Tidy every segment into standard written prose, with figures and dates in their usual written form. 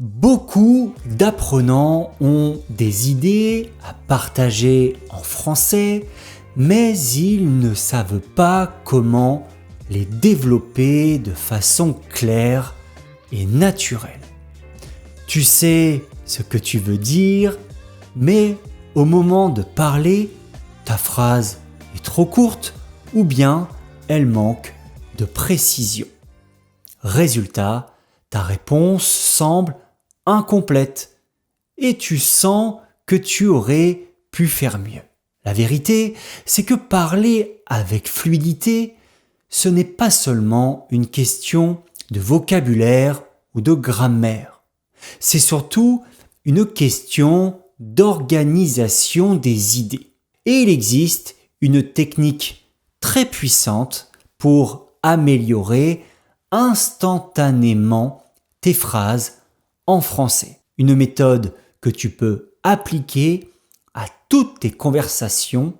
Beaucoup d'apprenants ont des idées à partager en français, mais ils ne savent pas comment les développer de façon claire et naturelle. Tu sais ce que tu veux dire, mais au moment de parler, ta phrase est trop courte ou bien elle manque de précision. Résultat, ta réponse semble incomplète et tu sens que tu aurais pu faire mieux. La vérité, c'est que parler avec fluidité, ce n'est pas seulement une question de vocabulaire ou de grammaire. C'est surtout une question d'organisation des idées. Et il existe une technique très puissante pour améliorer instantanément tes phrases en français. Une méthode que tu peux appliquer à toutes tes conversations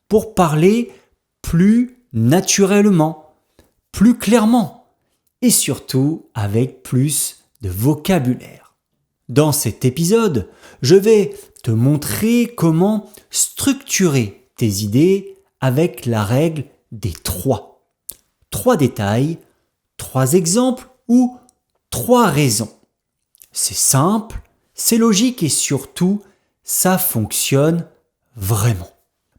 pour parler plus naturellement, plus clairement et surtout avec plus de vocabulaire. Dans cet épisode, je vais te montrer comment structurer tes idées avec la règle des 3. 3 détails, 3 exemples ou 3 raisons. C'est simple, c'est logique et surtout, ça fonctionne vraiment.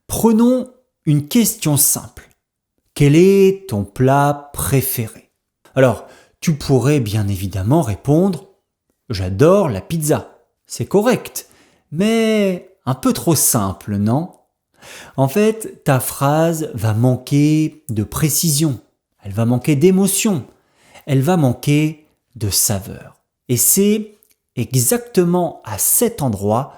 Prenons une question simple. Quel est ton plat préféré ? Alors, tu pourrais bien évidemment répondre « J'adore la pizza ». C'est correct, mais un peu trop simple, non ? En fait, ta phrase va manquer de précision, elle va manquer d'émotion, elle va manquer de saveur. Et c'est exactement à cet endroit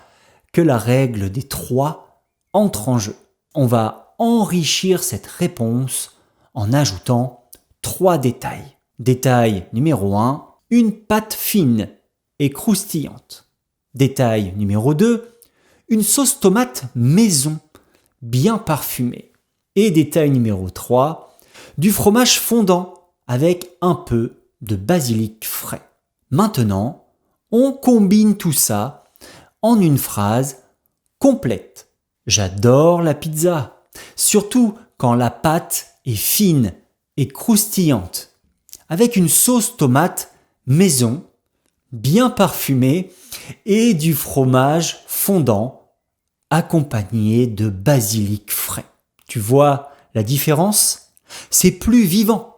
que la règle des 3 entre en jeu. On va enrichir cette réponse en ajoutant 3 détails. Détail numéro 1, une pâte fine et croustillante. Détail numéro 2, une sauce tomate maison, bien parfumée. Et détail numéro 3, du fromage fondant avec un peu de basilic frais. Maintenant, on combine tout ça en une phrase complète. J'adore la pizza, surtout quand la pâte est fine et croustillante, avec une sauce tomate maison, bien parfumée et du fromage fondant accompagné de basilic frais. Tu vois la différence ? C'est plus vivant,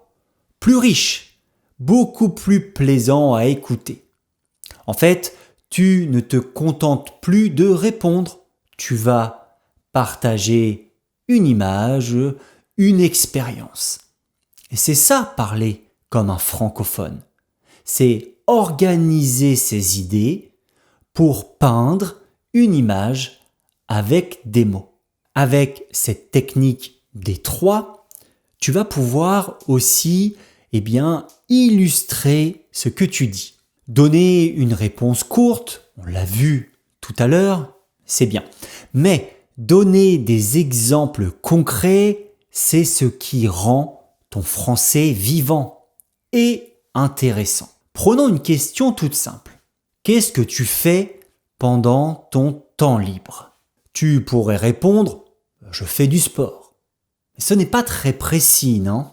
plus riche, beaucoup plus plaisant à écouter. En fait, tu ne te contentes plus de répondre, tu vas partager une image, une expérience. Et c'est ça parler comme un francophone. C'est organiser ses idées pour peindre une image avec des mots. Avec cette technique des 3, tu vas pouvoir aussi illustrer ce que tu dis. Donner une réponse courte, on l'a vu tout à l'heure, c'est bien. Mais donner des exemples concrets, c'est ce qui rend ton français vivant et intéressant. Prenons une question toute simple. Qu'est-ce que tu fais pendant ton temps libre ? Tu pourrais répondre « Je fais du sport ». Mais ce n'est pas très précis, non ?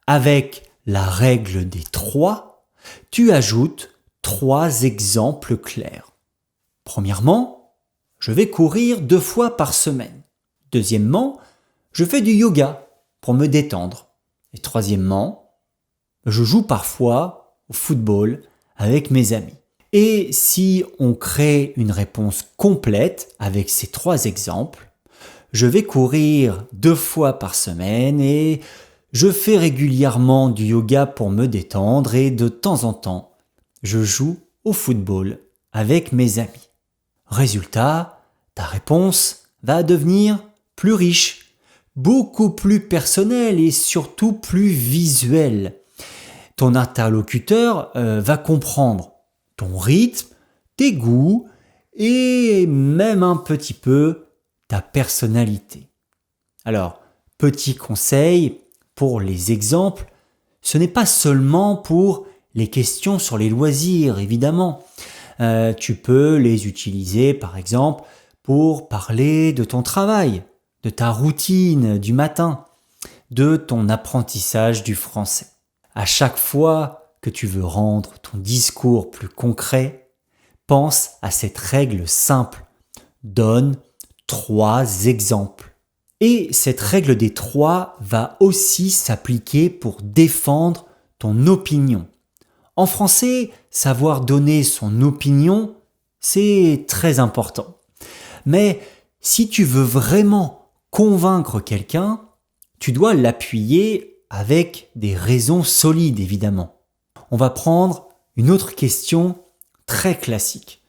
Avec la règle des 3, tu ajoutes 3 exemples clairs. Premièrement, je vais courir 2 fois par semaine. Deuxièmement, je fais du yoga pour me détendre. Et troisièmement, je joue parfois au football avec mes amis. Et si on crée une réponse complète avec ces 3 exemples, je vais courir 2 fois par semaine et je fais régulièrement du yoga pour me détendre et de temps en temps, je joue au football avec mes amis. Résultat, ta réponse va devenir plus riche, beaucoup plus personnelle et surtout plus visuelle. Ton interlocuteur va comprendre ton rythme, tes goûts et même un petit peu ta personnalité. Alors, petit conseil pour les exemples, ce n'est pas seulement pour les questions sur les loisirs, évidemment. Tu peux les utiliser par exemple pour parler de ton travail, de ta routine du matin, de ton apprentissage du français. À chaque fois que tu veux rendre ton discours plus concret, pense à cette règle simple. Donne 3 exemples. Et cette règle des 3 va aussi s'appliquer pour défendre ton opinion. En français, savoir donner son opinion, c'est très important. Mais si tu veux vraiment convaincre quelqu'un, tu dois l'appuyer avec des raisons solides, évidemment. On va prendre une autre question très classique.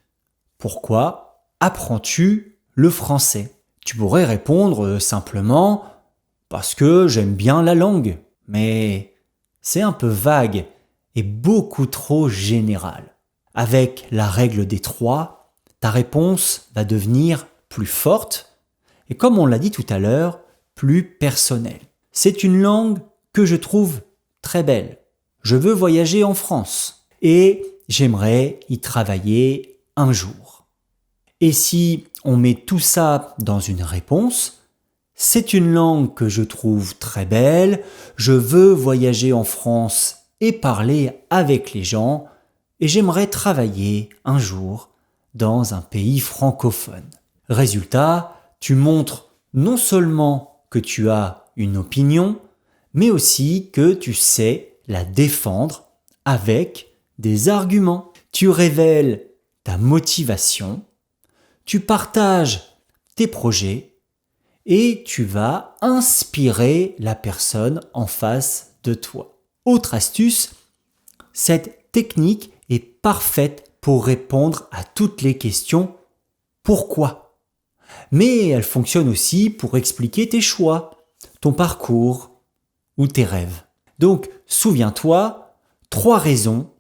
Pourquoi apprends-tu le français ? Tu pourrais répondre simplement « parce que j'aime bien la langue ». Mais c'est un peu vague et beaucoup trop général. Avec la règle des 3, ta réponse va devenir plus forte et comme on l'a dit tout à l'heure, plus personnelle. C'est une langue que je trouve très belle. Je veux voyager en France et j'aimerais y travailler un jour. Et si on met tout ça dans une réponse, c'est une langue que je trouve très belle, je veux voyager en France et parler avec les gens, et j'aimerais travailler un jour dans un pays francophone. Résultat, tu montres non seulement que tu as une opinion, mais aussi que tu sais la défendre avec des arguments. Tu révèles ta motivation, tu partages tes projets et tu vas inspirer la personne en face de toi. Autre astuce, cette technique est parfaite pour répondre à toutes les questions « Pourquoi ?». Mais elle fonctionne aussi pour expliquer tes choix, ton parcours ou tes rêves. Donc, souviens-toi, 3 raisons,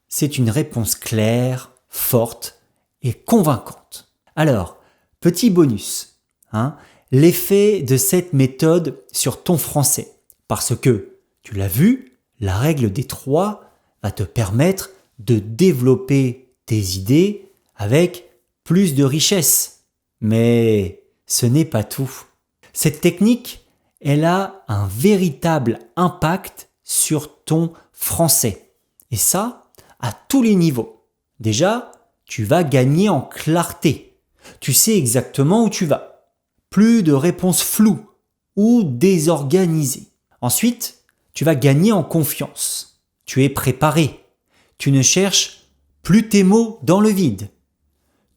c'est une réponse claire, forte et convaincante. Alors, petit bonus, l'effet de cette méthode sur ton français. Parce que, tu l'as vu, la règle des 3 va te permettre de développer tes idées avec plus de richesse. Mais ce n'est pas tout. Cette technique, elle a un véritable impact sur ton français. Et ça, à tous les niveaux. Déjà, tu vas gagner en clarté. Tu sais exactement où tu vas. Plus de réponses floues ou désorganisées. Ensuite, tu vas gagner en confiance. Tu es préparé. Tu ne cherches plus tes mots dans le vide.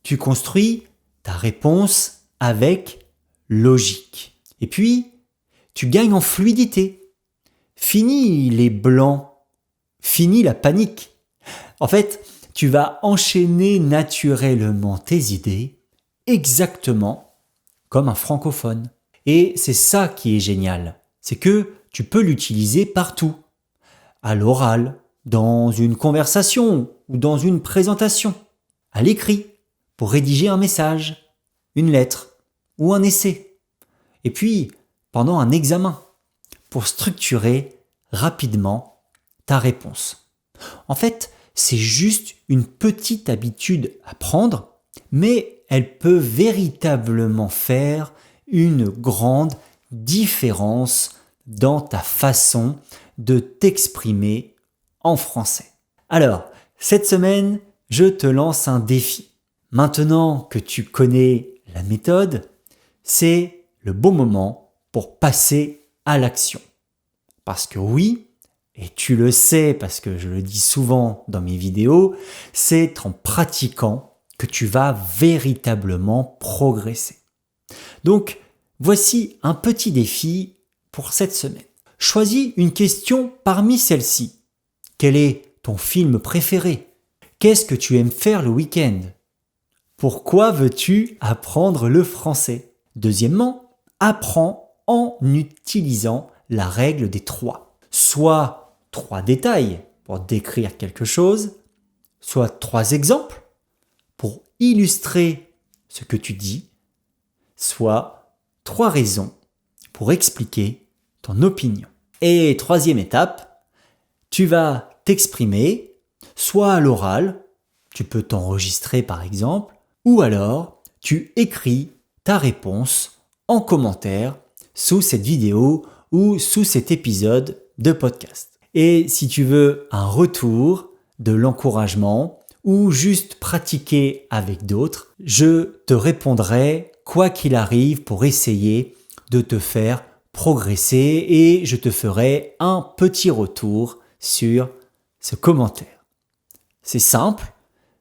Tu construis ta réponse avec logique. Et puis, tu gagnes en fluidité. Fini les blancs. Fini la panique. En fait, tu vas enchaîner naturellement tes idées exactement comme un francophone. Et c'est ça qui est génial. C'est que tu peux l'utiliser partout. À l'oral, dans une conversation ou dans une présentation. À l'écrit, pour rédiger un message, une lettre ou un essai. Et puis, pendant un examen, pour structurer rapidement ta réponse. En fait, c'est juste une petite habitude à prendre, mais elle peut véritablement faire une grande différence dans ta façon de t'exprimer en français. Alors, cette semaine, je te lance un défi. Maintenant que tu connais la méthode, c'est le bon moment pour passer à l'action. Parce que oui, et tu le sais parce que je le dis souvent dans mes vidéos, c'est en pratiquant que tu vas véritablement progresser. Donc, voici un petit défi pour cette semaine. Choisis une question parmi celles-ci. Quel est ton film préféré ? Qu'est-ce que tu aimes faire le week-end ? Pourquoi veux-tu apprendre le français ? Deuxièmement, apprends en utilisant la règle des 3. Soit 3 détails pour décrire quelque chose, soit 3 exemples pour illustrer ce que tu dis, soit 3 raisons pour expliquer ton opinion. Et troisième étape, tu vas t'exprimer soit à l'oral, tu peux t'enregistrer par exemple, ou alors tu écris ta réponse en commentaire sous cette vidéo ou sous cet épisode de podcast. Et si tu veux un retour, de l'encouragement ou juste pratiquer avec d'autres, je te répondrai quoi qu'il arrive pour essayer de te faire progresser et je te ferai un petit retour sur ce commentaire. C'est simple,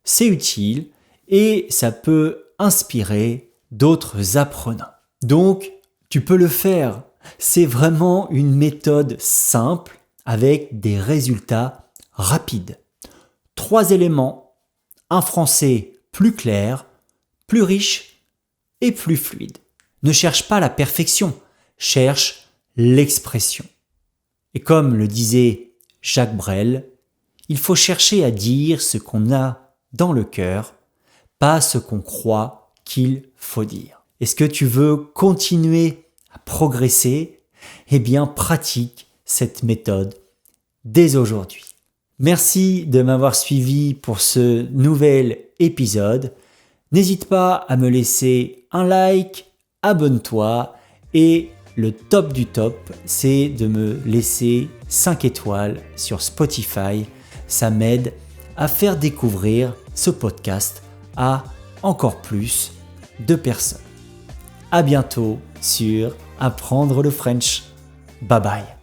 c'est utile et ça peut inspirer d'autres apprenants. Donc, tu peux le faire. C'est vraiment une méthode simple avec des résultats rapides. 3 éléments, un français plus clair, plus riche et plus fluide. Ne cherche pas la perfection, cherche l'expression. Et comme le disait Jacques Brel, il faut chercher à dire ce qu'on a dans le cœur, pas ce qu'on croit qu'il faut dire. Est-ce que tu veux continuer à progresser? Eh bien, pratique cette méthode dès aujourd'hui. Merci de m'avoir suivi pour ce nouvel épisode. N'hésite pas à me laisser un like, abonne-toi et le top du top, c'est de me laisser 5 étoiles sur Spotify. Ça m'aide à faire découvrir ce podcast à encore plus de personnes. À bientôt sur Apprendre le French. Bye bye.